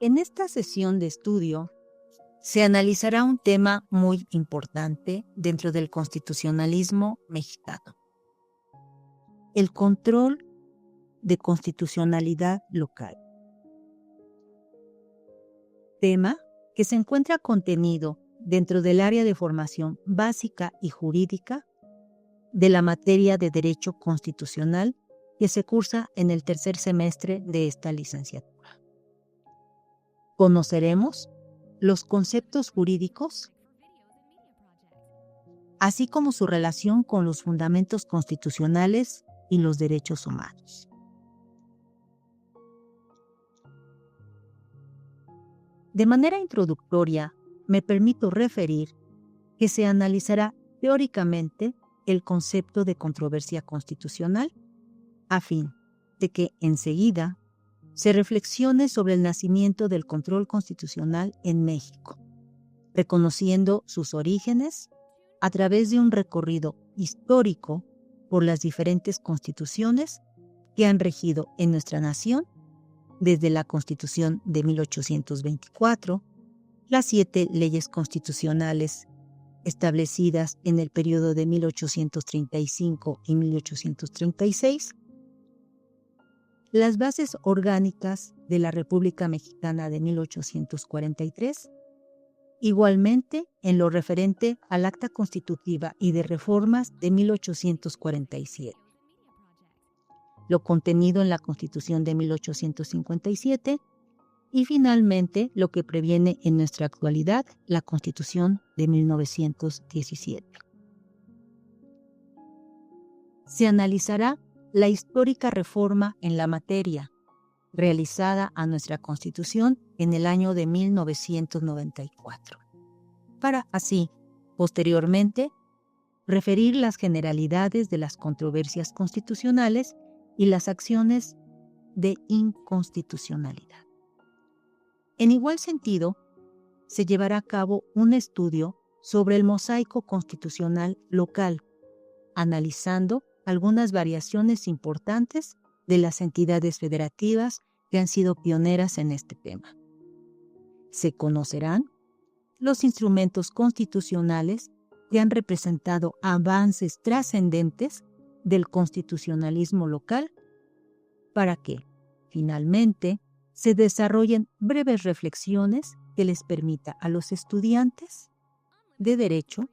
En esta sesión de estudio se analizará un tema muy importante dentro del constitucionalismo mexicano: el control de constitucionalidad local. Tema que se encuentra contenido dentro del área de formación básica y jurídica de la materia de Derecho Constitucional que se cursa en el tercer semestre de esta licenciatura. Conoceremos los conceptos jurídicos, así como su relación con los fundamentos constitucionales y los derechos humanos. De manera introductoria, me permito referir que se analizará teóricamente el concepto de controversia constitucional, a fin de que enseguida se reflexione sobre el nacimiento del control constitucional en México, reconociendo sus orígenes a través de un recorrido histórico por las diferentes constituciones que han regido en nuestra nación, desde la Constitución de 1824, las 7 leyes constitucionales establecidas en el periodo de 1835 y 1836, las bases orgánicas de la República Mexicana de 1843, igualmente en lo referente al Acta Constitutiva y de Reformas de 1847, lo contenido en la Constitución de 1857 y finalmente lo que previene en nuestra actualidad la Constitución de 1917. Se analizará la histórica reforma en la materia realizada a nuestra Constitución en el año de 1994, para así, posteriormente, referir las generalidades de las controversias constitucionales y las acciones de inconstitucionalidad. En igual sentido, se llevará a cabo un estudio sobre el mosaico constitucional local, analizando algunas variaciones importantes de las entidades federativas que han sido pioneras en este tema. Se conocerán los instrumentos constitucionales que han representado avances trascendentes del constitucionalismo local, para que, finalmente, se desarrollen breves reflexiones que les permita a los estudiantes de Derecho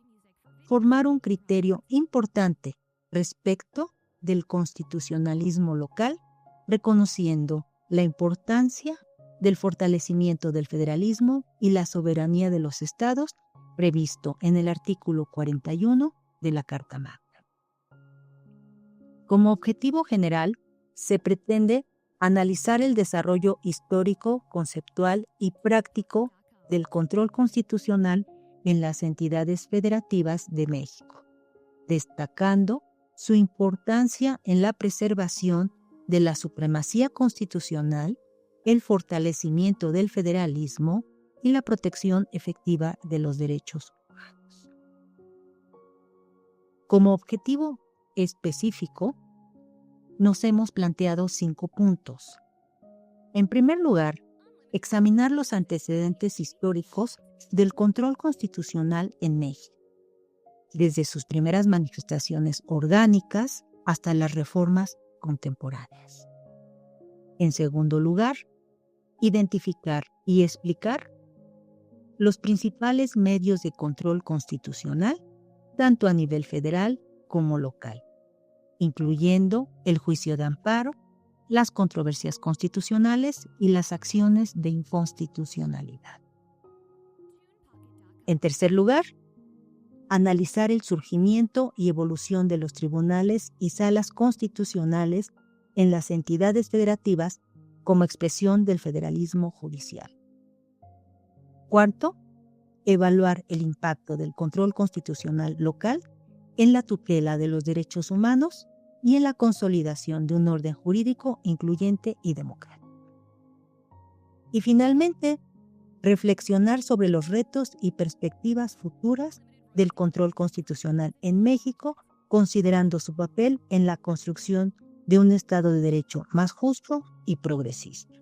formar un criterio importante respecto del constitucionalismo local, reconociendo la importancia del fortalecimiento del federalismo y la soberanía de los estados previsto en el artículo 41 de la Carta Magna. Como objetivo general, se pretende analizar el desarrollo histórico, conceptual y práctico del control constitucional en las entidades federativas de México, destacando su importancia en la preservación de la supremacía constitucional, el fortalecimiento del federalismo y la protección efectiva de los derechos humanos. Como objetivo específico, nos hemos planteado 5 puntos. En primer lugar, examinar los antecedentes históricos del control constitucional en México, desde sus primeras manifestaciones orgánicas hasta las reformas contemporáneas. En segundo lugar, identificar y explicar los principales medios de control constitucional, tanto a nivel federal como local, incluyendo el juicio de amparo, las controversias constitucionales y las acciones de inconstitucionalidad. En tercer lugar, analizar el surgimiento y evolución de los tribunales y salas constitucionales en las entidades federativas como expresión del federalismo judicial. Cuarto, evaluar el impacto del control constitucional local en la tutela de los derechos humanos y en la consolidación de un orden jurídico incluyente y democrático. Y finalmente, reflexionar sobre los retos y perspectivas futuras del control constitucional en México, considerando su papel en la construcción de un Estado de Derecho más justo y progresista.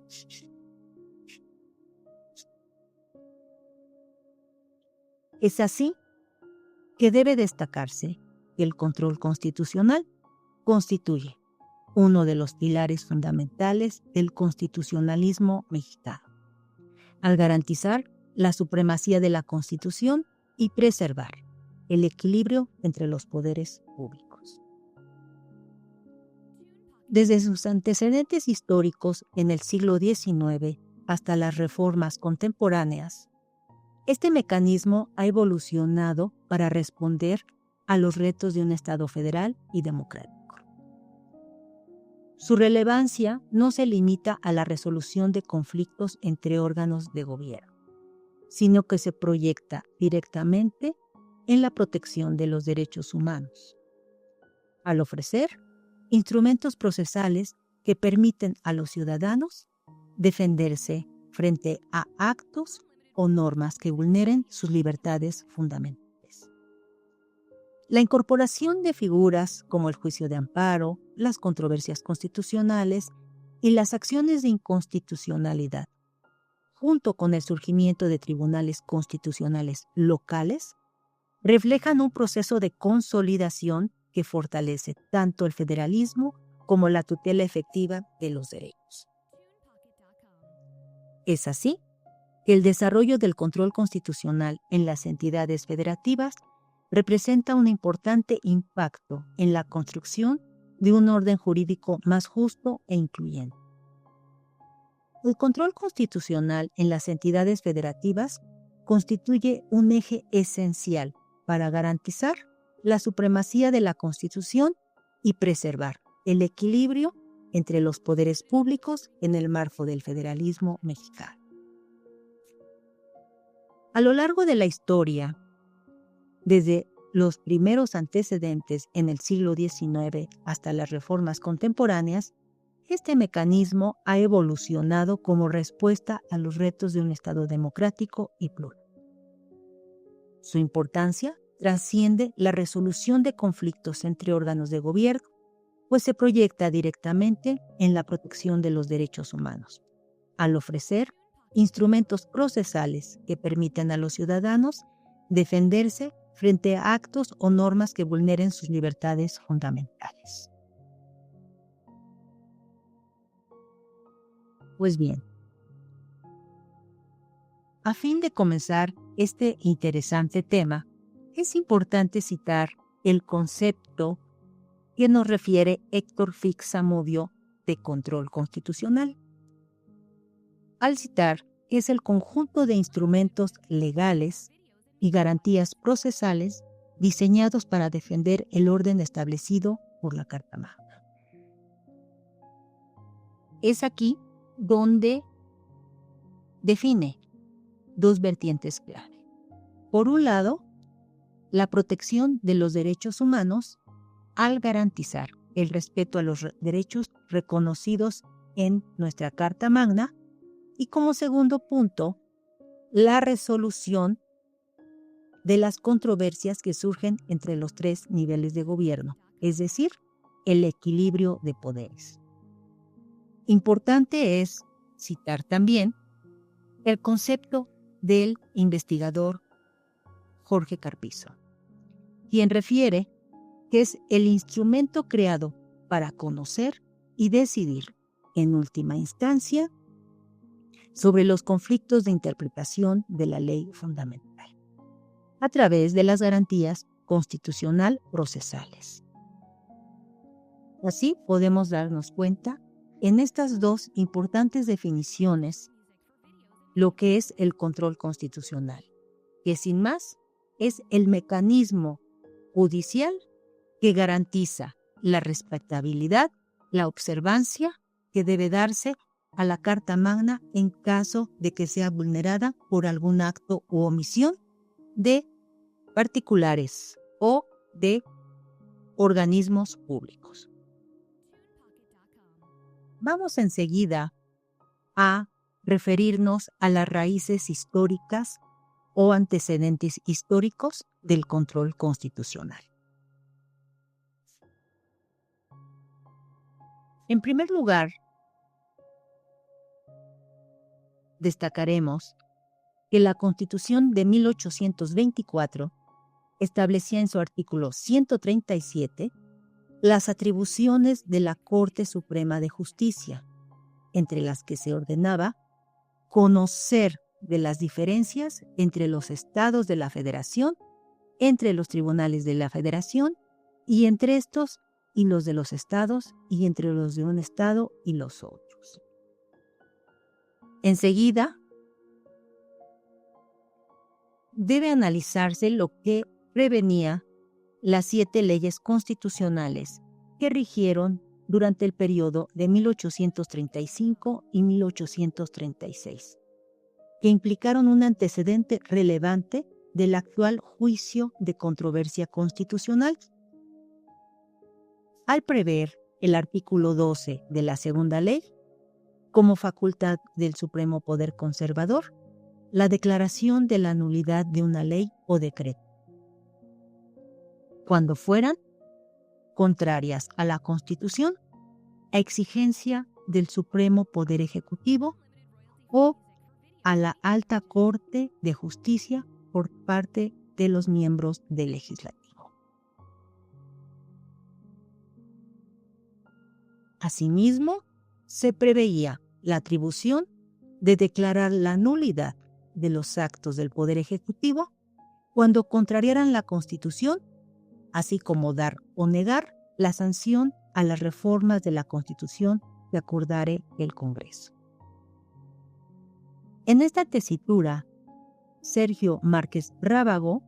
Es así que debe destacarse que el control constitucional constituye uno de los pilares fundamentales del constitucionalismo mexicano, al garantizar la supremacía de la Constitución y preservar el equilibrio entre los poderes públicos. Desde sus antecedentes históricos en el siglo XIX hasta las reformas contemporáneas, este mecanismo ha evolucionado para responder a los retos de un Estado federal y democrático. Su relevancia no se limita a la resolución de conflictos entre órganos de gobierno, sino que se proyecta directamente en la protección de los derechos humanos, al ofrecer instrumentos procesales que permiten a los ciudadanos defenderse frente a actos o normas que vulneren sus libertades fundamentales. La incorporación de figuras como el juicio de amparo, las controversias constitucionales y las acciones de inconstitucionalidad, junto con el surgimiento de tribunales constitucionales locales, reflejan un proceso de consolidación que fortalece tanto el federalismo como la tutela efectiva de los derechos. Es así que el desarrollo del control constitucional en las entidades federativas representa un importante impacto en la construcción de un orden jurídico más justo e incluyente. El control constitucional en las entidades federativas constituye un eje esencial para garantizar la supremacía de la Constitución y preservar el equilibrio entre los poderes públicos en el marco del federalismo mexicano. A lo largo de la historia, desde los primeros antecedentes en el siglo XIX hasta las reformas contemporáneas, este mecanismo ha evolucionado como respuesta a los retos de un Estado democrático y plural. Su importancia trasciende la resolución de conflictos entre órganos de gobierno, pues se proyecta directamente en la protección de los derechos humanos, al ofrecer instrumentos procesales que permiten a los ciudadanos defenderse frente a actos o normas que vulneren sus libertades fundamentales. Pues bien, a fin de comenzar este interesante tema, es importante citar el concepto que nos refiere Héctor Fix Zamudio de control constitucional. Al citar que es el conjunto de instrumentos legales y garantías procesales diseñados para defender el orden establecido por la Carta Magna. Es aquí donde define dos vertientes clave. Por un lado, la protección de los derechos humanos al garantizar el respeto a los derechos reconocidos en nuestra Carta Magna y como segundo punto, la resolución de las controversias que surgen entre los tres niveles de gobierno, es decir, el equilibrio de poderes. Importante es citar también el concepto del investigador Jorge Carpizo, quien refiere que es el instrumento creado para conocer y decidir, en última instancia, sobre los conflictos de interpretación de la ley fundamental, a través de las garantías constitucional procesales. Así podemos darnos cuenta en estas dos importantes definiciones lo que es el control constitucional, que sin más es el mecanismo judicial que garantiza la respetabilidad, la observancia que debe darse a la Carta Magna en caso de que sea vulnerada por algún acto u omisión de particulares o de organismos públicos. Vamos enseguida a referirnos a las raíces históricas o antecedentes históricos del control constitucional. En primer lugar, destacaremos que la Constitución de 1824 establecía en su artículo 137 las atribuciones de la Corte Suprema de Justicia, entre las que se ordenaba conocer de las diferencias entre los estados de la Federación, entre los tribunales de la Federación y entre estos y los de los estados y entre los de un estado y los otros. Enseguida, debe analizarse lo que prevenía las 7 leyes constitucionales que rigieron durante el periodo de 1835 y 1836, que implicaron un antecedente relevante del actual juicio de controversia constitucional. Al prever el artículo 12 de la segunda ley, como facultad del Supremo Poder Conservador, la declaración de la nulidad de una ley o decreto, cuando fueran contrarias a la Constitución, a exigencia del Supremo Poder Ejecutivo o a la Alta Corte de Justicia por parte de los miembros del Legislativo. Asimismo, se preveía la atribución de declarar la nulidad de los actos del Poder Ejecutivo cuando contrariaran la Constitución, así como dar o negar la sanción a las reformas de la Constitución que acordare el Congreso. En esta tesitura, Sergio Márquez Rábago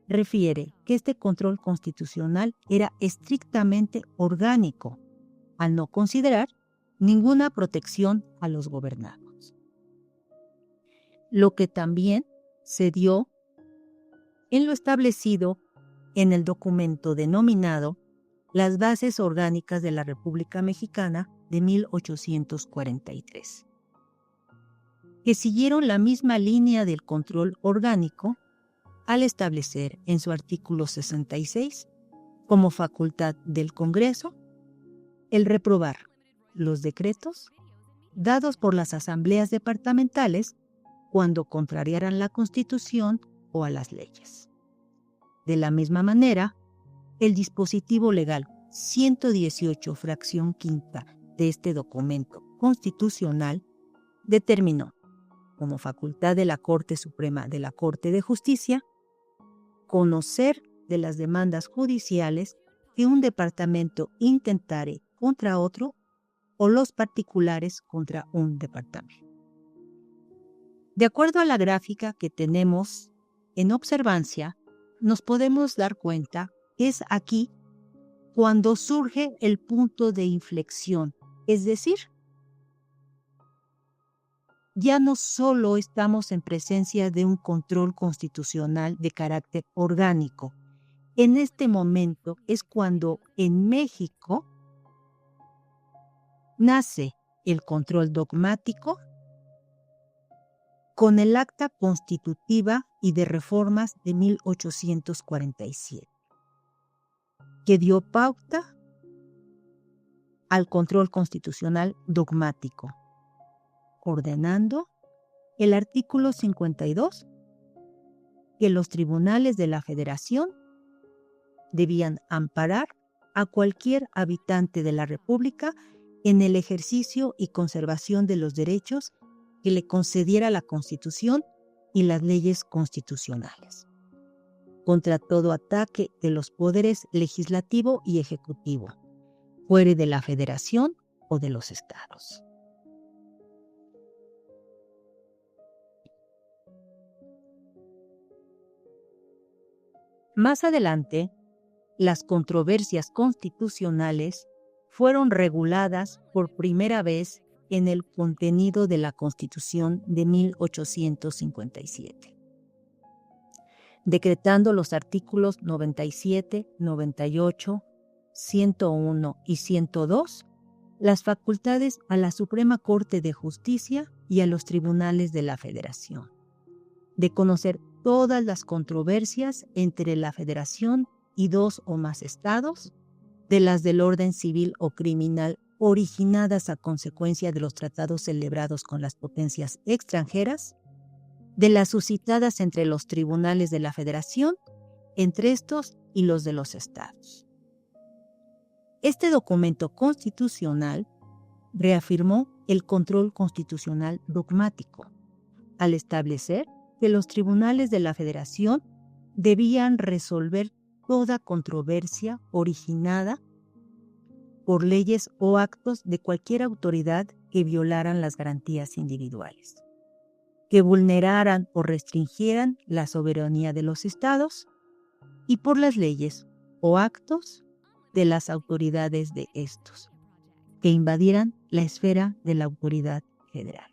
refiere que este control constitucional era estrictamente orgánico, al no considerar ninguna protección a los gobernados. Lo que también se dio en lo establecido en el documento denominado Las Bases Orgánicas de la República Mexicana de 1843, que siguieron la misma línea del control orgánico al establecer en su artículo 66, como facultad del Congreso, el reprobar los decretos dados por las asambleas departamentales cuando contrariaran la Constitución o a las leyes. De la misma manera, el dispositivo legal 118, fracción quinta de este documento constitucional determinó como facultad de la Corte Suprema de la Corte de Justicia conocer de las demandas judiciales que un departamento intentare contra otro o los particulares contra un departamento. De acuerdo a la gráfica que tenemos en observancia, nos podemos dar cuenta que es aquí cuando surge el punto de inflexión, es decir, ya no solo estamos en presencia de un control constitucional de carácter orgánico. En este momento es cuando en México nace el control dogmático con el Acta Constitutiva y de Reformas de 1847, que dio pauta al control constitucional dogmático, ordenando el artículo 52 que los tribunales de la Federación debían amparar a cualquier habitante de la República en el ejercicio y conservación de los derechos que le concediera la Constitución y las leyes constitucionales, contra todo ataque de los poderes legislativo y ejecutivo, fuere de la Federación o de los estados. Más adelante, las controversias constitucionales fueron reguladas por primera vez en el contenido de la Constitución de 1857, decretando los artículos 97, 98, 101 y 102 las facultades a la Suprema Corte de Justicia y a los tribunales de la Federación de conocer todas las controversias entre la Federación y 2 o más estados, de las del orden civil o criminal originadas a consecuencia de los tratados celebrados con las potencias extranjeras, de las suscitadas entre los tribunales de la Federación, entre estos y los de los estados. Este documento constitucional reafirmó el control constitucional dogmático, al establecer que los tribunales de la Federación debían resolver toda controversia originada por leyes o actos de cualquier autoridad que violaran las garantías individuales, que vulneraran o restringieran la soberanía de los estados y por las leyes o actos de las autoridades de estos, que invadieran la esfera de la autoridad federal.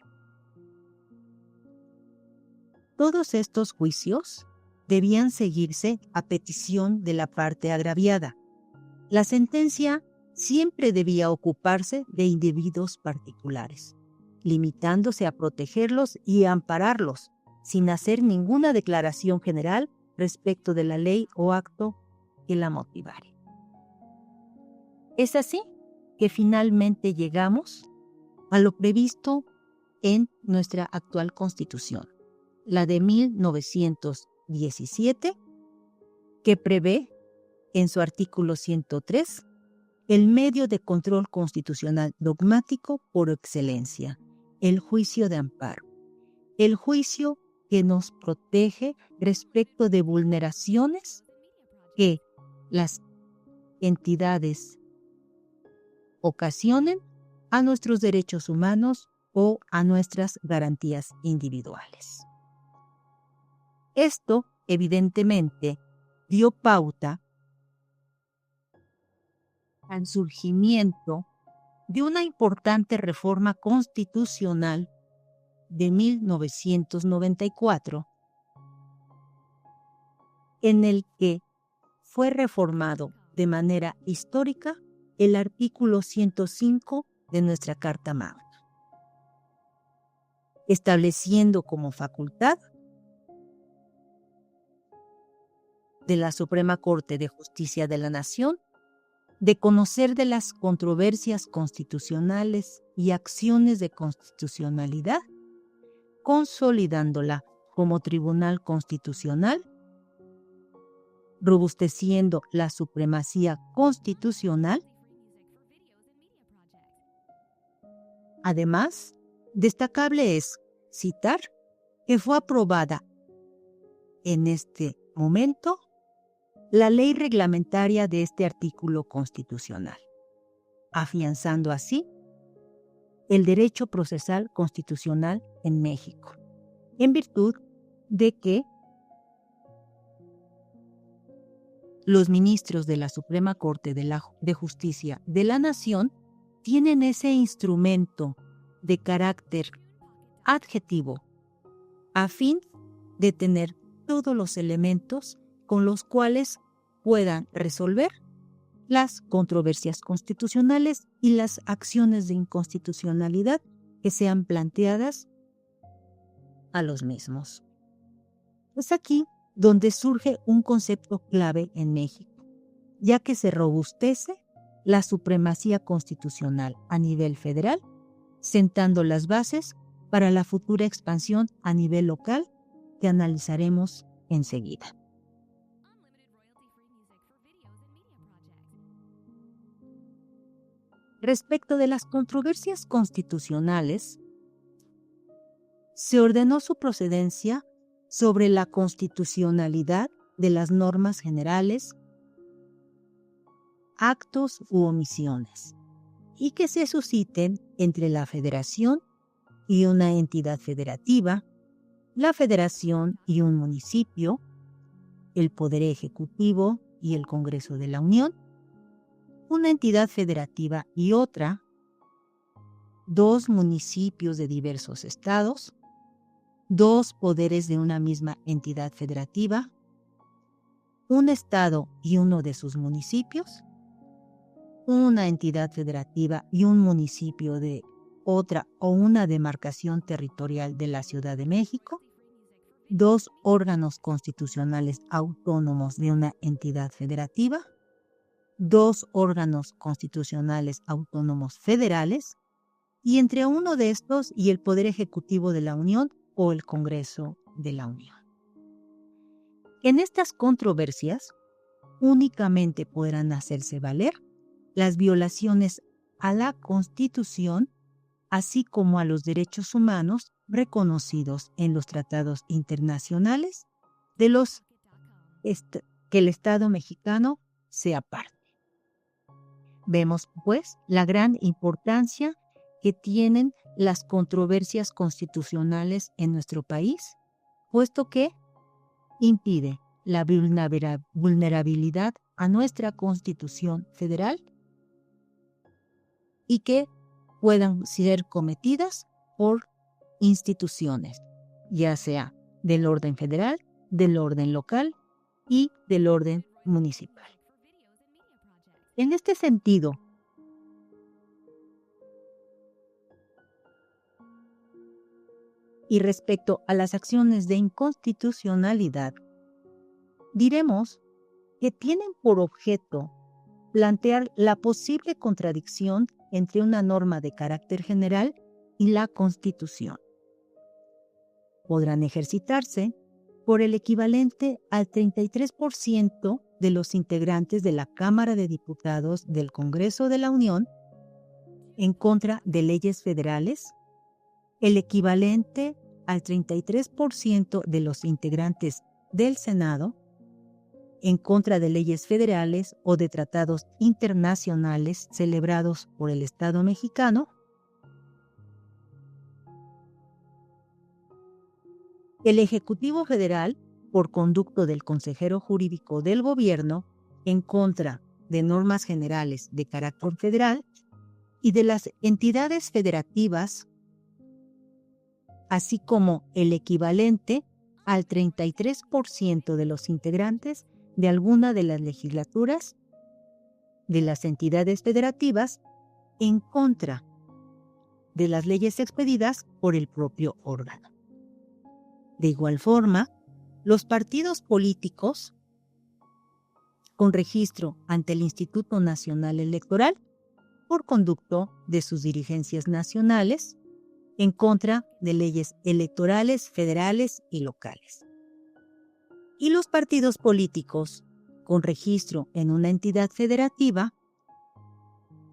Todos estos juicios debían seguirse a petición de la parte agraviada. La sentencia siempre debía ocuparse de individuos particulares, limitándose a protegerlos y a ampararlos, sin hacer ninguna declaración general respecto de la ley o acto que la motivara. Es así que finalmente llegamos a lo previsto en nuestra actual Constitución, la de 1917, que prevé en su artículo 103 el medio de control constitucional dogmático por excelencia, el juicio de amparo, el juicio que nos protege respecto de vulneraciones que las entidades ocasionen a nuestros derechos humanos o a nuestras garantías individuales. Esto, evidentemente, dio pauta al surgimiento de una importante reforma constitucional de 1994, en el que fue reformado de manera histórica el artículo 105 de nuestra Carta Magna, estableciendo como facultad de la Suprema Corte de Justicia de la Nación de conocer de las controversias constitucionales y acciones de constitucionalidad, consolidándola como Tribunal Constitucional, robusteciendo la supremacía constitucional. Además, destacable es citar que fue aprobada en este momento la ley reglamentaria de este artículo constitucional, afianzando así el derecho procesal constitucional en México, en virtud de que los ministros de la Suprema Corte de Justicia de la Nación tienen ese instrumento de carácter adjetivo a fin de tener todos los elementos con los cuales puedan resolver las controversias constitucionales y las acciones de inconstitucionalidad que sean planteadas a los mismos. Es aquí donde surge un concepto clave en México, ya que se robustece la supremacía constitucional a nivel federal, sentando las bases para la futura expansión a nivel local que analizaremos enseguida. Respecto de las controversias constitucionales, se ordenó su procedencia sobre la constitucionalidad de las normas generales, actos u omisiones, y que se susciten entre la Federación y una entidad federativa, la Federación y un municipio, el Poder Ejecutivo y el Congreso de la Unión, una entidad federativa y otra, dos municipios de diversos estados, dos poderes de una misma entidad federativa, un estado y uno de sus municipios, una entidad federativa y un municipio de otra o una demarcación territorial de la Ciudad de México, dos órganos constitucionales autónomos de una entidad federativa, dos órganos constitucionales autónomos federales, y entre uno de estos y el Poder Ejecutivo de la Unión o el Congreso de la Unión. En estas controversias únicamente podrán hacerse valer las violaciones a la Constitución, así como a los derechos humanos reconocidos en los tratados internacionales de los que el Estado mexicano sea parte. Vemos, pues, la gran importancia que tienen las controversias constitucionales en nuestro país, puesto que impide la vulnerabilidad a nuestra Constitución Federal y que puedan ser cometidas por instituciones, ya sea del orden federal, del orden local y del orden municipal. En este sentido, y respecto a las acciones de inconstitucionalidad, diremos que tienen por objeto plantear la posible contradicción entre una norma de carácter general y la Constitución. Podrán ejercitarse por el equivalente al 33% de los integrantes de la Cámara de Diputados del Congreso de la Unión en contra de leyes federales, el equivalente al 33% de los integrantes del Senado en contra de leyes federales o de tratados internacionales celebrados por el Estado mexicano, el Ejecutivo Federal, por conducto del consejero jurídico del gobierno, en contra de normas generales de carácter federal y de las entidades federativas, así como el equivalente al 33% de los integrantes de alguna de las legislaturas de las entidades federativas en contra de las leyes expedidas por el propio órgano. De igual forma, los partidos políticos con registro ante el Instituto Nacional Electoral por conducto de sus dirigencias nacionales en contra de leyes electorales federales y locales. Y los partidos políticos con registro en una entidad federativa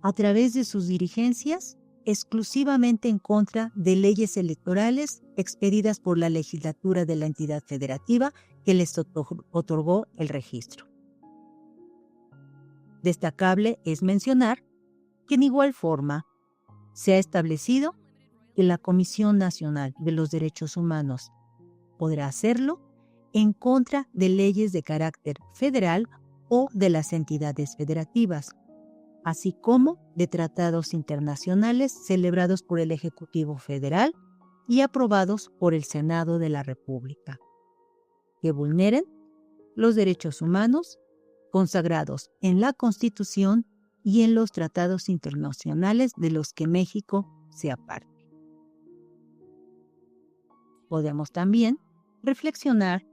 a través de sus dirigencias exclusivamente en contra de leyes electorales expedidas por la legislatura de la entidad federativa que les otorgó el registro. Destacable es mencionar que en igual forma se ha establecido que la Comisión Nacional de los Derechos Humanos podrá hacerlo en contra de leyes de carácter federal o de las entidades federativas, así como de tratados internacionales celebrados por el Ejecutivo Federal y aprobados por el Senado de la República, que vulneren los derechos humanos consagrados en la Constitución y en los tratados internacionales de los que México sea parte. Podemos también reflexionar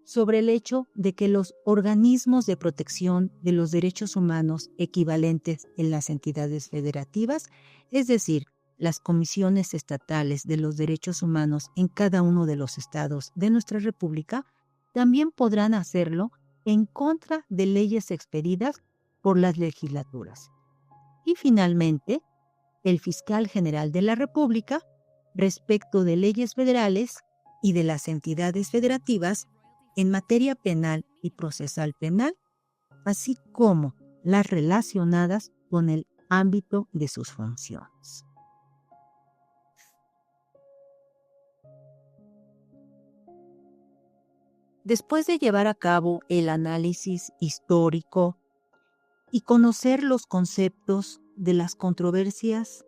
sobre el hecho de que los organismos de protección de los derechos humanos equivalentes en las entidades federativas, es decir, las comisiones estatales de los derechos humanos en cada uno de los estados de nuestra República, también podrán hacerlo en contra de leyes expedidas por las legislaturas. Y finalmente, el fiscal general de la República, respecto de leyes federales y de las entidades federativas en materia penal y procesal penal, así como las relacionadas con el ámbito de sus funciones. Después de llevar a cabo el análisis histórico y conocer los conceptos de las controversias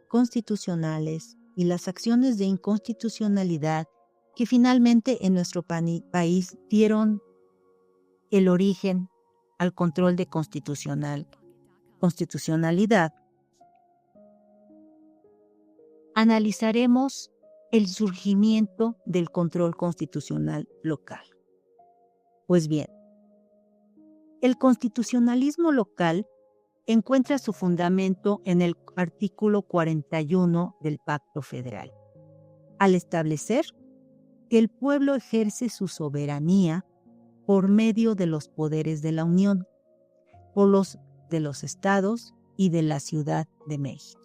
constitucionales y las acciones de inconstitucionalidad que finalmente en nuestro país dieron el origen al control de constitucionalidad, analizaremos el surgimiento del control constitucional local. Pues bien, el constitucionalismo local encuentra su fundamento en el artículo 41 del Pacto Federal, al establecer que el pueblo ejerce su soberanía por medio de los poderes de la Unión, por los de los estados y de la Ciudad de México.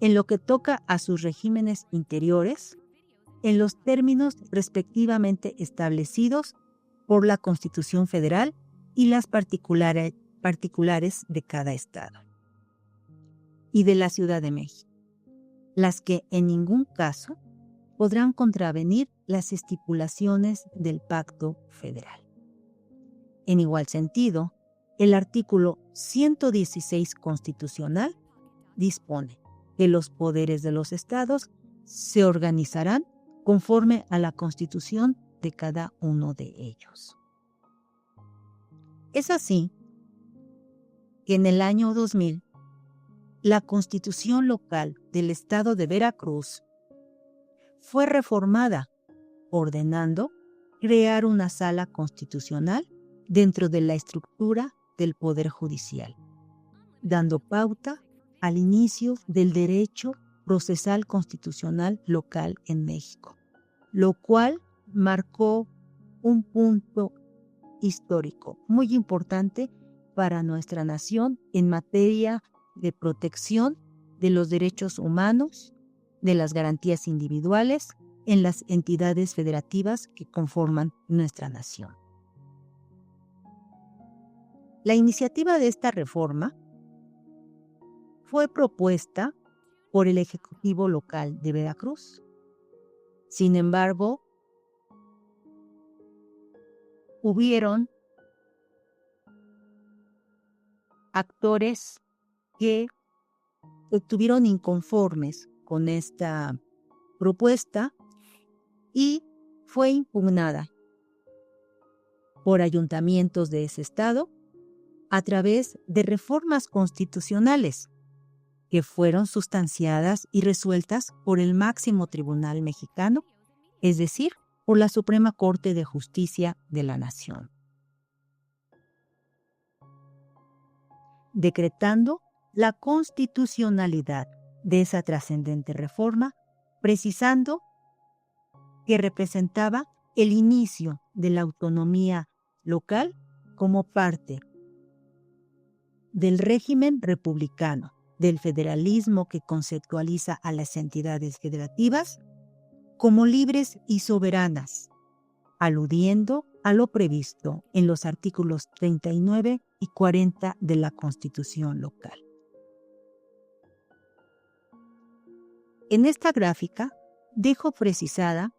En lo que toca a sus regímenes interiores, en los términos respectivamente establecidos por la Constitución Federal y las particulares de cada estado y de la Ciudad de México, las que en ningún caso podrán contravenir las estipulaciones del Pacto Federal. En igual sentido, el artículo 116 constitucional dispone que los poderes de los estados se organizarán conforme a la constitución de cada uno de ellos. Es así que en el año 2000, la Constitución local del estado de Veracruz fue reformada, ordenando crear una sala constitucional dentro de la estructura del Poder Judicial, dando pauta al inicio del derecho procesal constitucional local en México, lo cual marcó un punto histórico muy importante para nuestra nación en materia de protección de los derechos humanos, de las garantías individuales en las entidades federativas que conforman nuestra nación. La iniciativa de esta reforma fue propuesta por el Ejecutivo Local de Veracruz. Sin embargo, hubieron actores que estuvieron inconformes con esta propuesta y fue impugnada por ayuntamientos de ese estado a través de reformas constitucionales que fueron sustanciadas y resueltas por el máximo tribunal mexicano, es decir, por la Suprema Corte de Justicia de la Nación, decretando la constitucionalidad de esa trascendente reforma, precisando que representaba el inicio de la autonomía local como parte del régimen republicano, del federalismo que conceptualiza a las entidades federativas como libres y soberanas, aludiendo a lo previsto en los artículos 39 y 40 de la Constitución local. En esta gráfica dejo precisada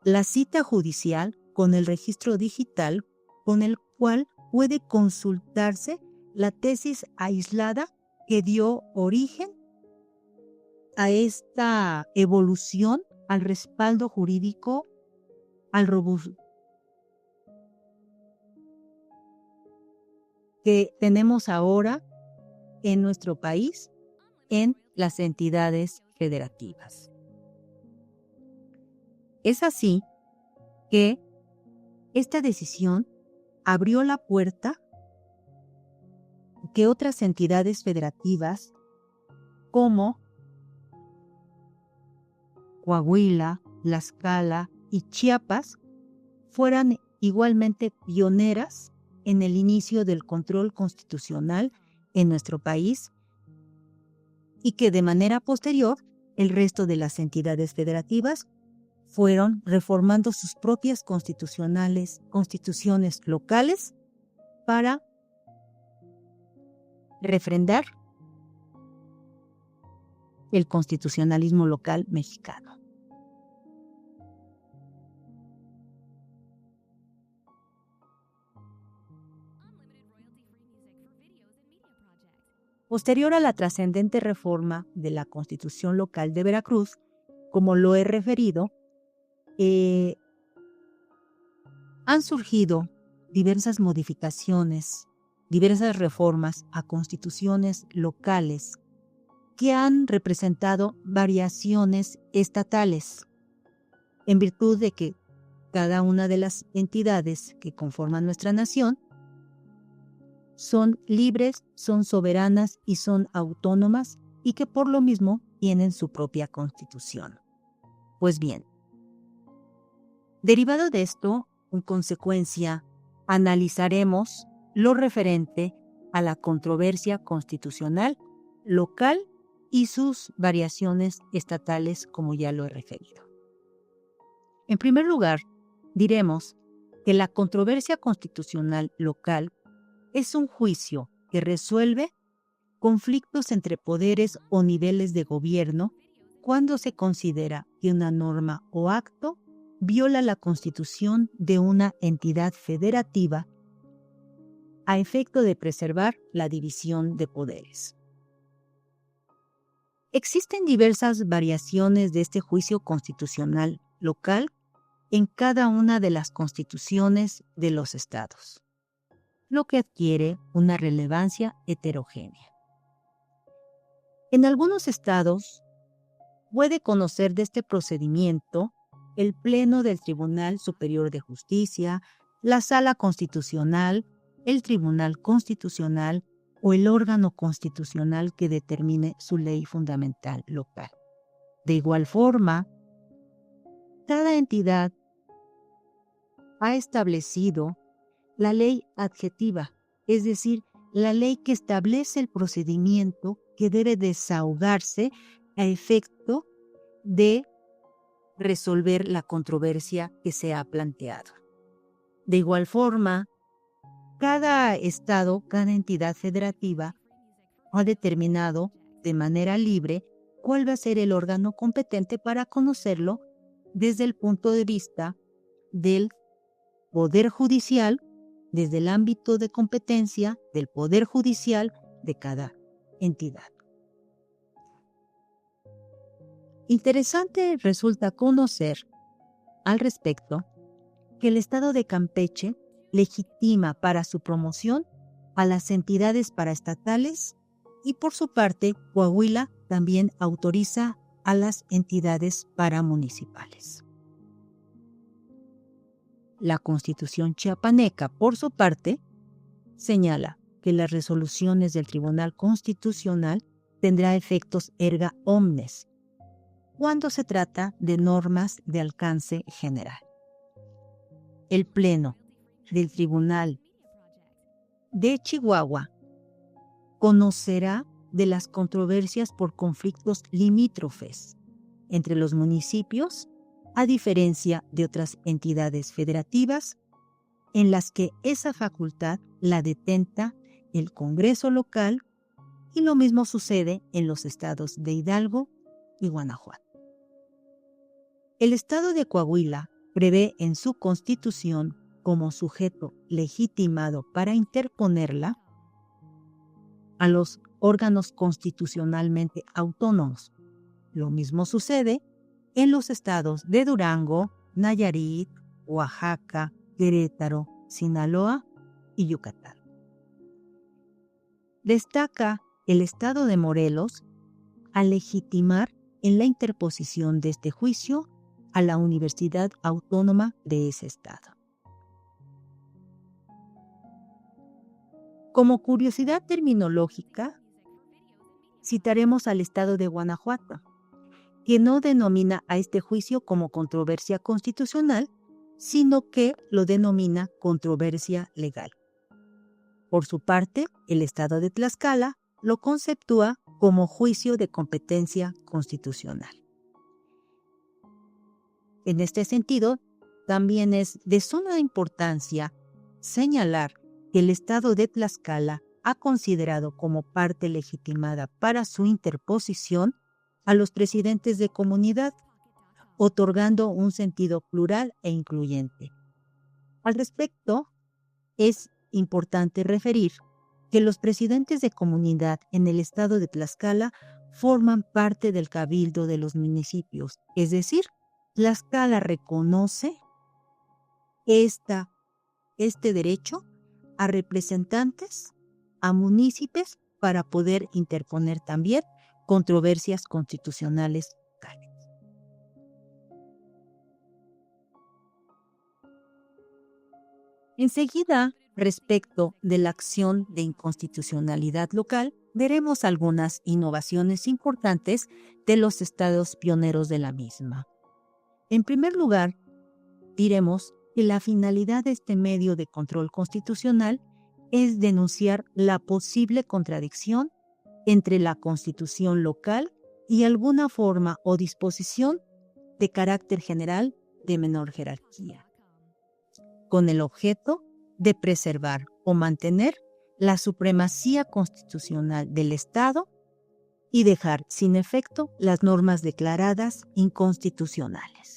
la cita judicial con el registro digital con el cual puede consultarse la tesis aislada que dio origen a esta evolución, al respaldo jurídico, al robusto que tenemos ahora en nuestro país en las entidades federativas. Es así que esta decisión abrió la puerta que otras entidades federativas como Coahuila, Tlaxcala y Chiapas fueran igualmente pioneras en el inicio del control constitucional en nuestro país y que de manera posterior el resto de las entidades federativas fueron reformando sus propias constituciones locales para refrendar el constitucionalismo local mexicano. Posterior a la trascendente reforma de la Constitución local de Veracruz, como lo he referido, han surgido diversas modificaciones, diversas reformas a constituciones locales que han representado variaciones estatales, en virtud de que cada una de las entidades que conforman nuestra nación son libres, son soberanas y son autónomas y que por lo mismo tienen su propia constitución. Pues bien, Derivado de esto, en consecuencia, analizaremos lo referente a la controversia constitucional local y sus variaciones estatales, como ya lo he referido. En primer lugar, diremos que la controversia constitucional local es un juicio que resuelve conflictos entre poderes o niveles de gobierno cuando se considera que una norma o acto viola la constitución de una entidad federativa a efecto de preservar la división de poderes. Existen diversas variaciones de este juicio constitucional local en cada una de las constituciones de los estados, lo que adquiere una relevancia heterogénea. En algunos estados puede conocer de este procedimiento el Pleno del Tribunal Superior de Justicia, la Sala Constitucional, el Tribunal Constitucional o el órgano constitucional que determine su ley fundamental local. De igual forma, cada entidad ha establecido la ley adjetiva, es decir, la ley que establece el procedimiento que debe desahogarse a efecto de resolver la controversia que se ha planteado. De igual forma, cada estado, cada entidad federativa ha determinado de manera libre cuál va a ser el órgano competente para conocerlo desde el punto de vista del Poder Judicial, desde el ámbito de competencia del Poder Judicial de cada entidad. Interesante resulta conocer al respecto que el Estado de Campeche legitima para su promoción a las entidades paraestatales y por su parte Coahuila también autoriza a las entidades paramunicipales. La Constitución chiapaneca, por su parte, señala que las resoluciones del Tribunal Constitucional tendrán efectos erga omnes cuando se trata de normas de alcance general. El Pleno del Tribunal de Chihuahua conocerá de las controversias por conflictos limítrofes entre los municipios, a diferencia de otras entidades federativas, en las que esa facultad la detenta el Congreso local, y lo mismo sucede en los estados de Hidalgo y Guanajuato. El estado de Coahuila prevé en su constitución como sujeto legitimado para interponerla a los órganos constitucionalmente autónomos. Lo mismo sucede en los estados de Durango, Nayarit, Oaxaca, Querétaro, Sinaloa y Yucatán. Destaca el estado de Morelos al legitimar en la interposición de este juicio a la Universidad Autónoma de ese estado. Como curiosidad terminológica, citaremos al estado de Guanajuato, que no denomina a este juicio como controversia constitucional, sino que lo denomina controversia legal. Por su parte, el estado de Tlaxcala lo conceptúa como juicio de competencia constitucional. En este sentido, también es de suma importancia señalar que el estado de Tlaxcala ha considerado como parte legitimada para su interposición a los presidentes de comunidad, otorgando un sentido plural e incluyente. Al respecto, es importante referir que los presidentes de comunidad en el estado de Tlaxcala forman parte del cabildo de los municipios, es decir, Tlaxcala reconoce este derecho a representantes, a municipios, para poder interponer también controversias constitucionales locales. Enseguida, respecto de la acción de inconstitucionalidad local, veremos algunas innovaciones importantes de los estados pioneros de la misma. En primer lugar, diremos que la finalidad de este medio de control constitucional es denunciar la posible contradicción entre la Constitución local y alguna forma o disposición de carácter general de menor jerarquía, con el objeto de preservar o mantener la supremacía constitucional del Estado y dejar sin efecto las normas declaradas inconstitucionales.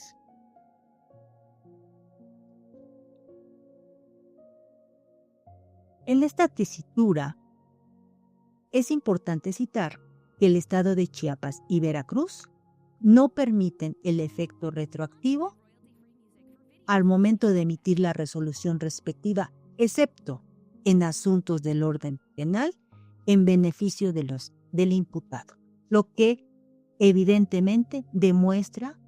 En esta tesitura, es importante citar que el Estado de Chiapas y Veracruz no permiten el efecto retroactivo al momento de emitir la resolución respectiva, excepto en asuntos del orden penal en beneficio del imputado, lo que evidentemente demuestra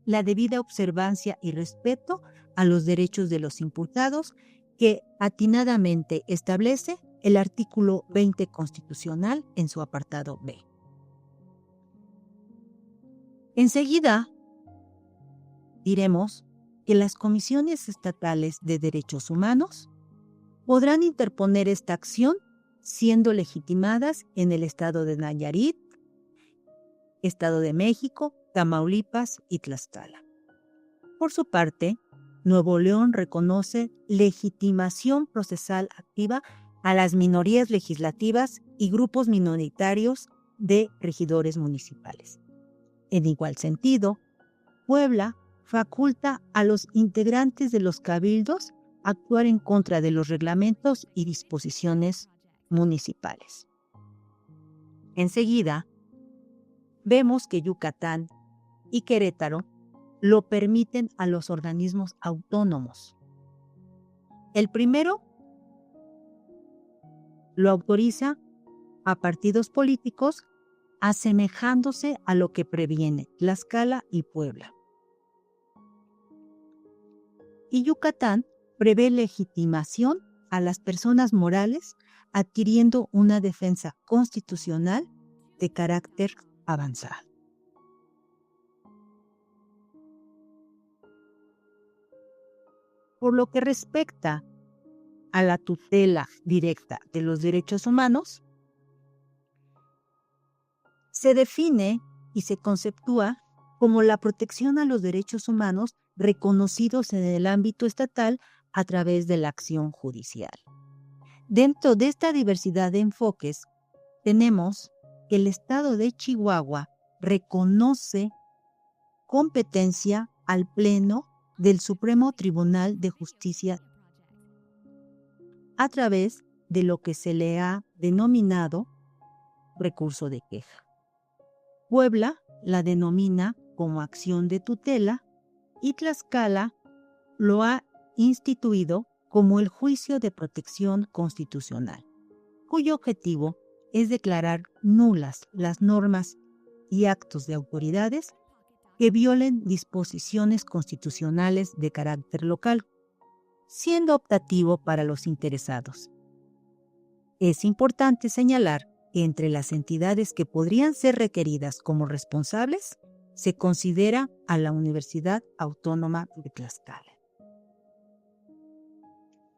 la debida observancia y respeto a los derechos de los imputados que atinadamente establece el artículo 20 constitucional en su apartado B. Enseguida, diremos que las comisiones estatales de derechos humanos podrán interponer esta acción siendo legitimadas en el estado de Nayarit, Estado de México, Tamaulipas y Tlaxcala. Por su parte, Nuevo León reconoce legitimación procesal activa a las minorías legislativas y grupos minoritarios de regidores municipales. En igual sentido, Puebla faculta a los integrantes de los cabildos a actuar en contra de los reglamentos y disposiciones municipales. Enseguida, vemos que Yucatán y Querétaro lo permiten a los organismos autónomos. El primero lo autoriza a partidos políticos asemejándose a lo que previene Tlaxcala y Puebla. Y Yucatán prevé legitimación a las personas morales adquiriendo una defensa constitucional de carácter avanzado. Por lo que respecta a la tutela directa de los derechos humanos, se define y se conceptúa como la protección a los derechos humanos reconocidos en el ámbito estatal a través de la acción judicial. Dentro de esta diversidad de enfoques, tenemos que el Estado de Chihuahua reconoce competencia al Pleno del Supremo Tribunal de Justicia a través de lo que se le ha denominado recurso de queja. Puebla la denomina como acción de tutela y Tlaxcala lo ha instituido como el juicio de protección constitucional, cuyo objetivo es declarar nulas las normas y actos de autoridades que violen disposiciones constitucionales de carácter local, siendo optativo para los interesados. Es importante señalar que entre las entidades que podrían ser requeridas como responsables se considera a la Universidad Autónoma de Tlaxcala.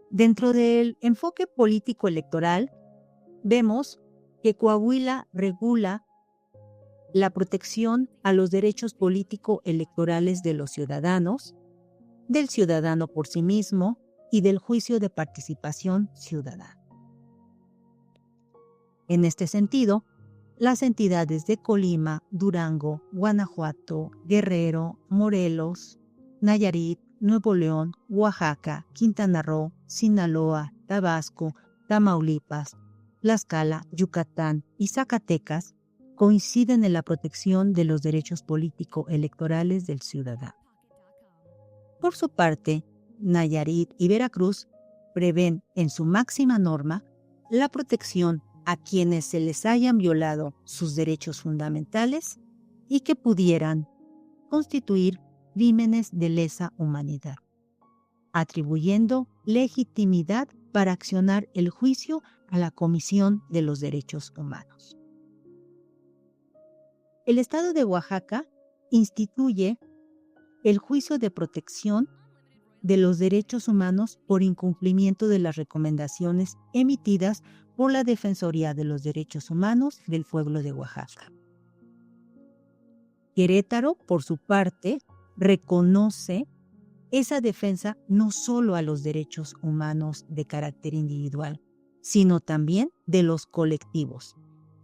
Dentro del enfoque político electoral, vemos que Coahuila regula la protección a los derechos político-electorales de los ciudadanos, del ciudadano por sí mismo y del juicio de participación ciudadana. En este sentido, las entidades de Colima, Durango, Guanajuato, Guerrero, Morelos, Nayarit, Nuevo León, Oaxaca, Quintana Roo, Sinaloa, Tabasco, Tamaulipas, Tlaxcala, Yucatán y Zacatecas coinciden en la protección de los derechos político-electorales del ciudadano. Por su parte, Nayarit y Veracruz prevén en su máxima norma la protección a quienes se les hayan violado sus derechos fundamentales y que pudieran constituir crímenes de lesa humanidad, atribuyendo legitimidad para accionar el juicio a la Comisión de los Derechos Humanos. El Estado de Oaxaca instituye el juicio de protección de los derechos humanos por incumplimiento de las recomendaciones emitidas por la Defensoría de los Derechos Humanos del Pueblo de Oaxaca. Querétaro, por su parte, reconoce esa defensa no solo a los derechos humanos de carácter individual, sino también de los colectivos,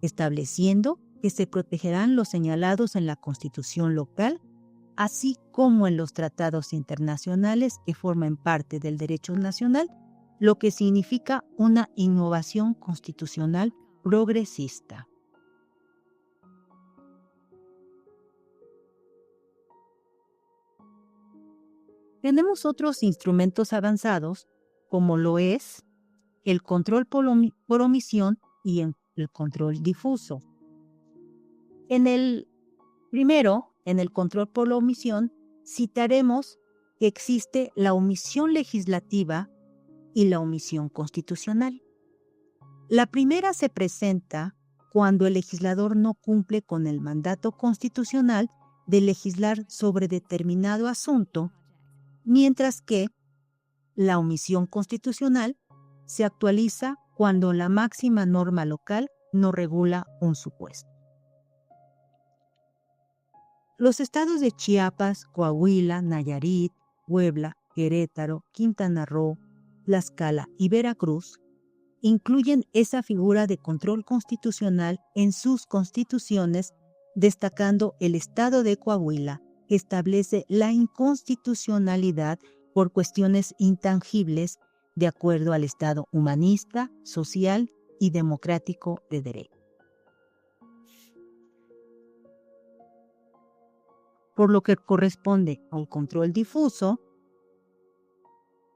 estableciendo que se protegerán los señalados en la Constitución local, así como en los tratados internacionales que forman parte del derecho nacional, lo que significa una innovación constitucional progresista. Tenemos otros instrumentos avanzados, como lo es el control por omisión y el control difuso. En el primero, en el control por la omisión, citaremos que existe la omisión legislativa y la omisión constitucional. La primera se presenta cuando el legislador no cumple con el mandato constitucional de legislar sobre determinado asunto, mientras que la omisión constitucional se actualiza cuando la máxima norma local no regula un supuesto. Los estados de Chiapas, Coahuila, Nayarit, Puebla, Querétaro, Quintana Roo, Tlaxcala y Veracruz incluyen esa figura de control constitucional en sus constituciones, destacando el estado de Coahuila, que establece la inconstitucionalidad por cuestiones intangibles de acuerdo al Estado humanista, social y democrático de derecho. Por lo que corresponde al control difuso,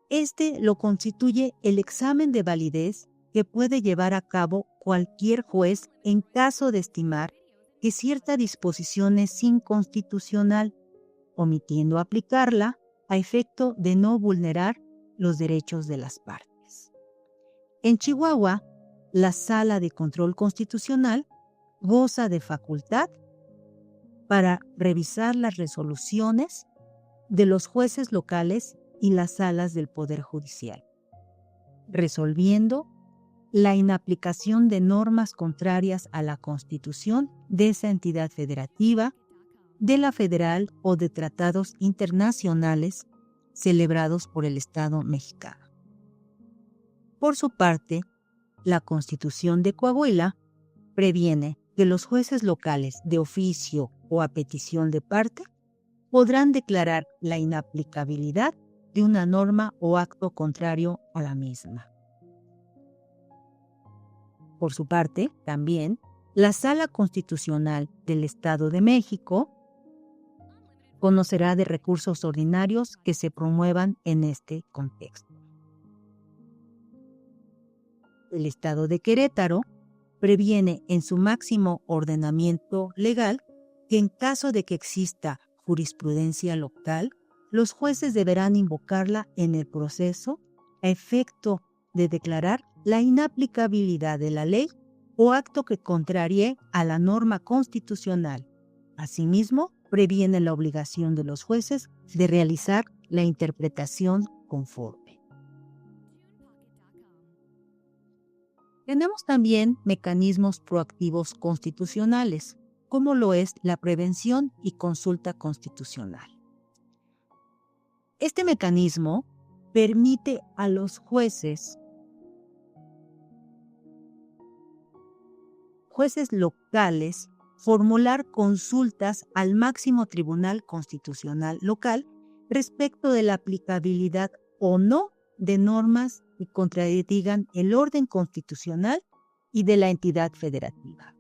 este lo constituye el examen de validez que puede llevar a cabo cualquier juez en caso de estimar que cierta disposición es inconstitucional, omitiendo aplicarla a efecto de no vulnerar los derechos de las partes. En Chihuahua, la Sala de Control Constitucional goza de facultad para revisar las resoluciones de los jueces locales y las salas del Poder Judicial, resolviendo la inaplicación de normas contrarias a la Constitución de esa entidad federativa, de la federal o de tratados internacionales celebrados por el Estado mexicano. Por su parte, la Constitución de Coahuila previene que los jueces locales de oficio o a petición de parte podrán declarar la inaplicabilidad de una norma o acto contrario a la misma. Por su parte, también, la Sala Constitucional del Estado de México conocerá de recursos ordinarios que se promuevan en este contexto. El Estado de Querétaro previene en su máximo ordenamiento legal que en caso de que exista jurisprudencia local, los jueces deberán invocarla en el proceso a efecto de declarar la inaplicabilidad de la ley o acto que contrarie a la norma constitucional. Asimismo, previene la obligación de los jueces de realizar la interpretación conforme. Tenemos también mecanismos proactivos constitucionales, como lo es la prevención y consulta constitucional. Este mecanismo permite a los jueces locales formular consultas al máximo tribunal constitucional local respecto de la aplicabilidad o no de normas que contradigan el orden constitucional y de la entidad federativa.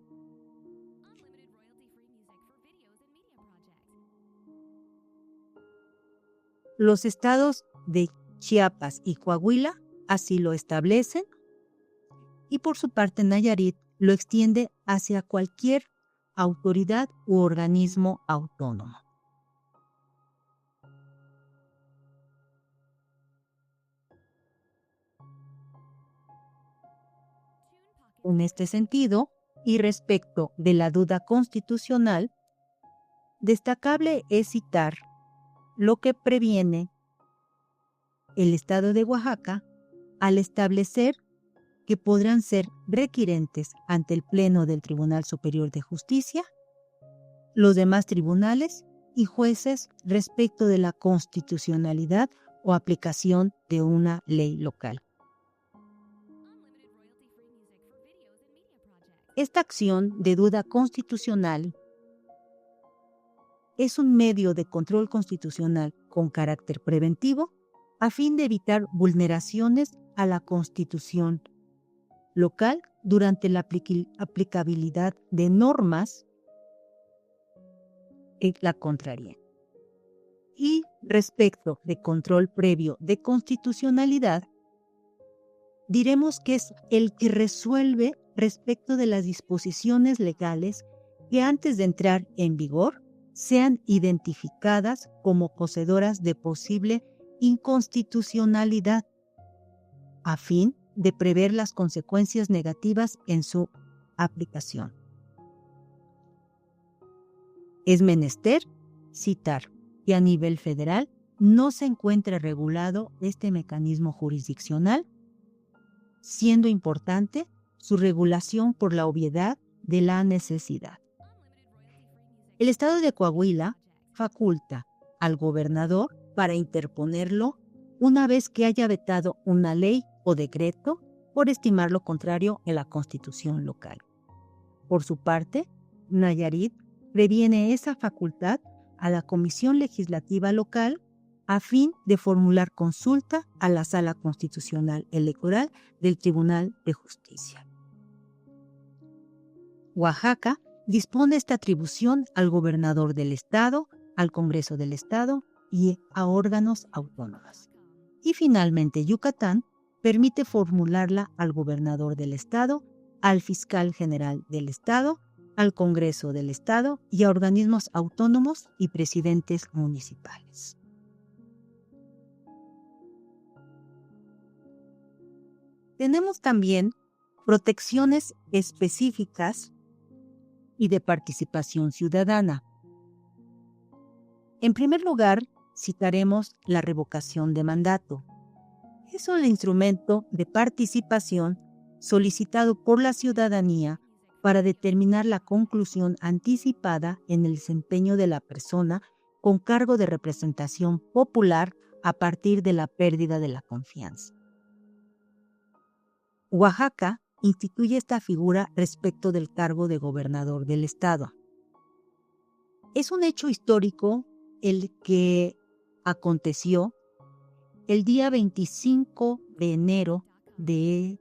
Los estados de Chiapas y Coahuila así lo establecen y por su parte Nayarit lo extiende hacia cualquier autoridad u organismo autónomo. En este sentido, y respecto de la duda constitucional, destacable es citar lo que previene el Estado de Oaxaca al establecer que podrán ser requirentes ante el Pleno del Tribunal Superior de Justicia los demás tribunales y jueces respecto de la constitucionalidad o aplicación de una ley local. Esta acción de duda constitucional es un medio de control constitucional con carácter preventivo a fin de evitar vulneraciones a la Constitución local durante la aplicabilidad de normas que la contrarien. Y respecto de control previo de constitucionalidad, diremos que es el que resuelve respecto de las disposiciones legales que antes de entrar en vigor sean identificadas como poseedoras de posible inconstitucionalidad, a fin de prever las consecuencias negativas en su aplicación. Es menester citar que a nivel federal no se encuentra regulado este mecanismo jurisdiccional, siendo importante su regulación por la obviedad de la necesidad. El Estado de Coahuila faculta al gobernador para interponerlo una vez que haya vetado una ley o decreto por estimarlo contrario a la Constitución local. Por su parte, Nayarit previene esa facultad a la Comisión Legislativa Local a fin de formular consulta a la Sala Constitucional Electoral del Tribunal de Justicia. Oaxaca dispone esta atribución al gobernador del Estado, al Congreso del Estado y a órganos autónomos. Y finalmente Yucatán permite formularla al gobernador del Estado, al fiscal general del Estado, al Congreso del Estado y a organismos autónomos y presidentes municipales. Tenemos también protecciones específicas y de participación ciudadana. En primer lugar, citaremos la revocación de mandato. Es un instrumento de participación solicitado por la ciudadanía para determinar la conclusión anticipada en el desempeño de la persona con cargo de representación popular a partir de la pérdida de la confianza. Oaxaca instituye esta figura respecto del cargo de gobernador del Estado. Es un hecho histórico el que aconteció el día 25 de enero de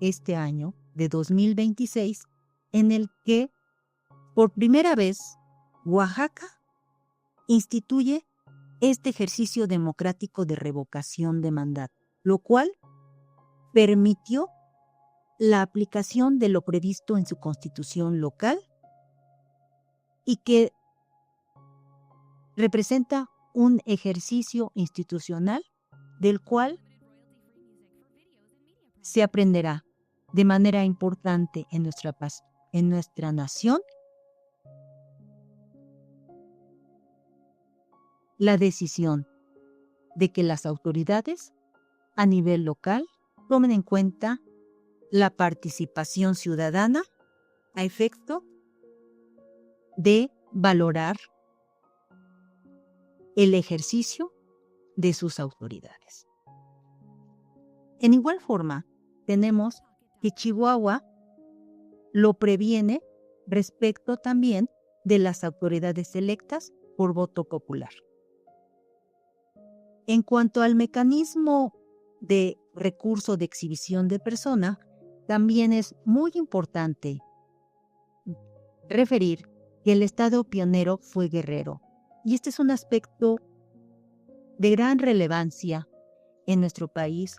este año, de 2026, en el que por primera vez Oaxaca instituye este ejercicio democrático de revocación de mandato, lo cual permitió la aplicación de lo previsto en su constitución local y que representa un ejercicio institucional del cual se aprenderá de manera importante en nuestra nación la decisión de que las autoridades a nivel local tomen en cuenta la participación ciudadana a efecto de valorar el ejercicio de sus autoridades. En igual forma, tenemos que Chihuahua lo previene respecto también de las autoridades electas por voto popular. En cuanto al mecanismo de recurso de exhibición de persona, también es muy importante referir que el Estado pionero fue Guerrero, y este es un aspecto de gran relevancia en nuestro país,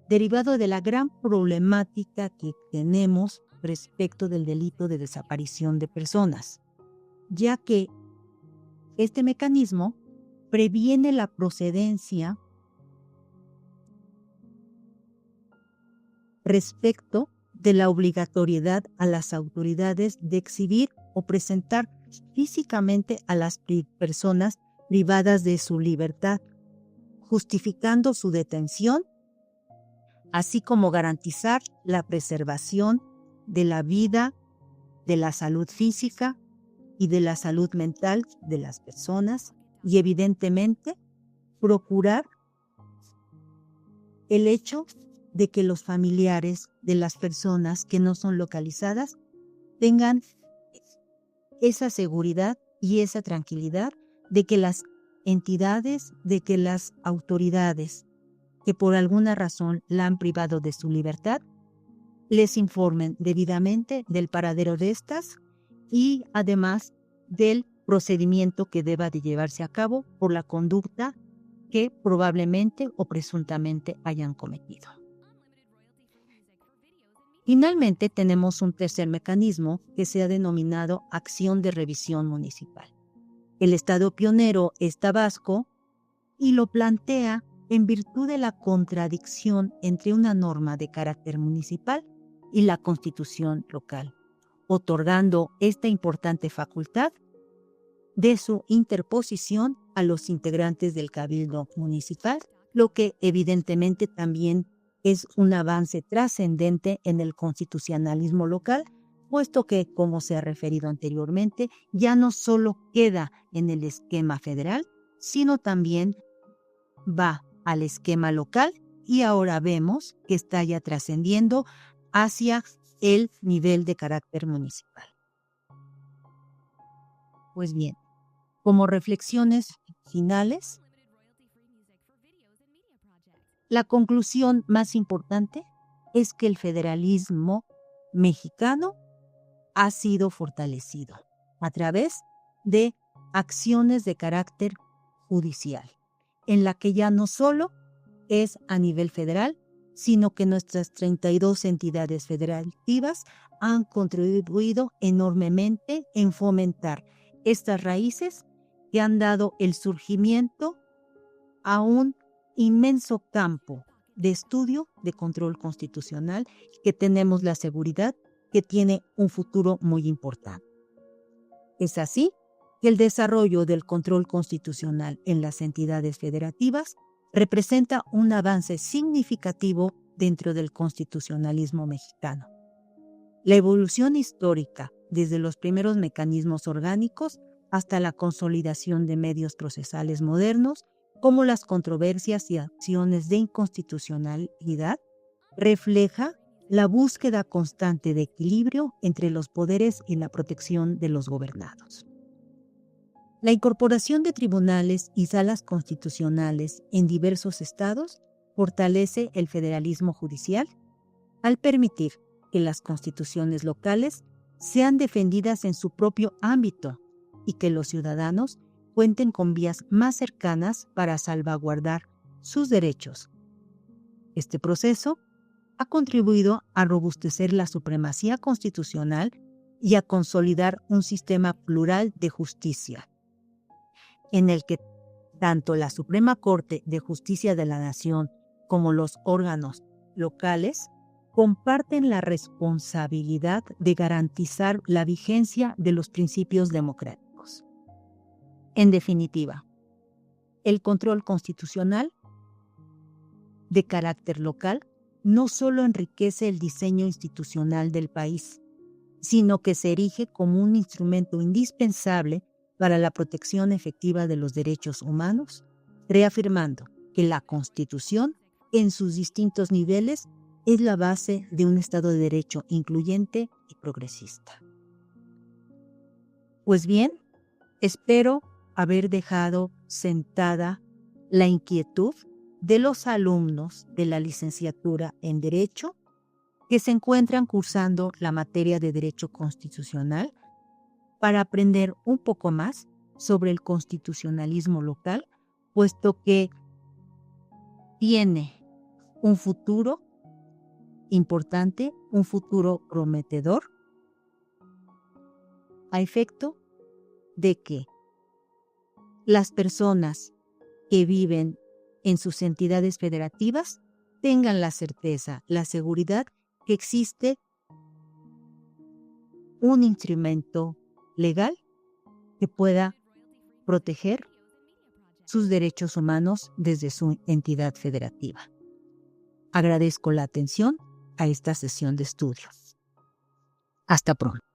derivado de la gran problemática que tenemos respecto del delito de desaparición de personas, ya que este mecanismo previene la procedencia respecto de la obligatoriedad a las autoridades de exhibir o presentar físicamente a las personas privadas de su libertad, justificando su detención, así como garantizar la preservación de la vida, de la salud física y de la salud mental de las personas y evidentemente procurar el hecho de que los familiares de las personas que no son localizadas tengan esa seguridad y esa tranquilidad de que las entidades, de que las autoridades que por alguna razón la han privado de su libertad, les informen debidamente del paradero de estas y además del procedimiento que deba de llevarse a cabo por la conducta que probablemente o presuntamente hayan cometido. Finalmente, tenemos un tercer mecanismo que se ha denominado acción de revisión municipal. El Estado pionero es Tabasco y lo plantea en virtud de la contradicción entre una norma de carácter municipal y la Constitución local, otorgando esta importante facultad de su interposición a los integrantes del Cabildo Municipal, lo que evidentemente también es un avance trascendente en el constitucionalismo local, puesto que, como se ha referido anteriormente, ya no solo queda en el esquema federal, sino también va al esquema local y ahora vemos que está ya trascendiendo hacia el nivel de carácter municipal. Pues bien, como reflexiones finales, la conclusión más importante es que el federalismo mexicano ha sido fortalecido a través de acciones de carácter judicial, en la que ya no solo es a nivel federal, sino que nuestras 32 entidades federativas han contribuido enormemente en fomentar estas raíces que han dado el surgimiento a un inmenso campo de estudio de control constitucional que tenemos la seguridad que tiene un futuro muy importante. Es así que el desarrollo del control constitucional en las entidades federativas representa un avance significativo dentro del constitucionalismo mexicano. La evolución histórica, desde los primeros mecanismos orgánicos hasta la consolidación de medios procesales modernos, como las controversias y acciones de inconstitucionalidad, refleja la búsqueda constante de equilibrio entre los poderes y la protección de los gobernados. La incorporación de tribunales y salas constitucionales en diversos estados fortalece el federalismo judicial al permitir que las constituciones locales sean defendidas en su propio ámbito y que los ciudadanos cuenten con vías más cercanas para salvaguardar sus derechos. Este proceso ha contribuido a robustecer la supremacía constitucional y a consolidar un sistema plural de justicia, en el que tanto la Suprema Corte de Justicia de la Nación como los órganos locales comparten la responsabilidad de garantizar la vigencia de los principios democráticos. En definitiva, el control constitucional de carácter local no solo enriquece el diseño institucional del país, sino que se erige como un instrumento indispensable para la protección efectiva de los derechos humanos, reafirmando que la Constitución, en sus distintos niveles, es la base de un Estado de Derecho incluyente y progresista. Pues bien, espero haber dejado sentada la inquietud de los alumnos de la licenciatura en Derecho que se encuentran cursando la materia de Derecho Constitucional para aprender un poco más sobre el constitucionalismo local, puesto que tiene un futuro importante, un futuro prometedor, a efecto de que las personas que viven en sus entidades federativas tengan la certeza, la seguridad que existe un instrumento legal que pueda proteger sus derechos humanos desde su entidad federativa. Agradezco la atención a esta sesión de estudios. Hasta pronto.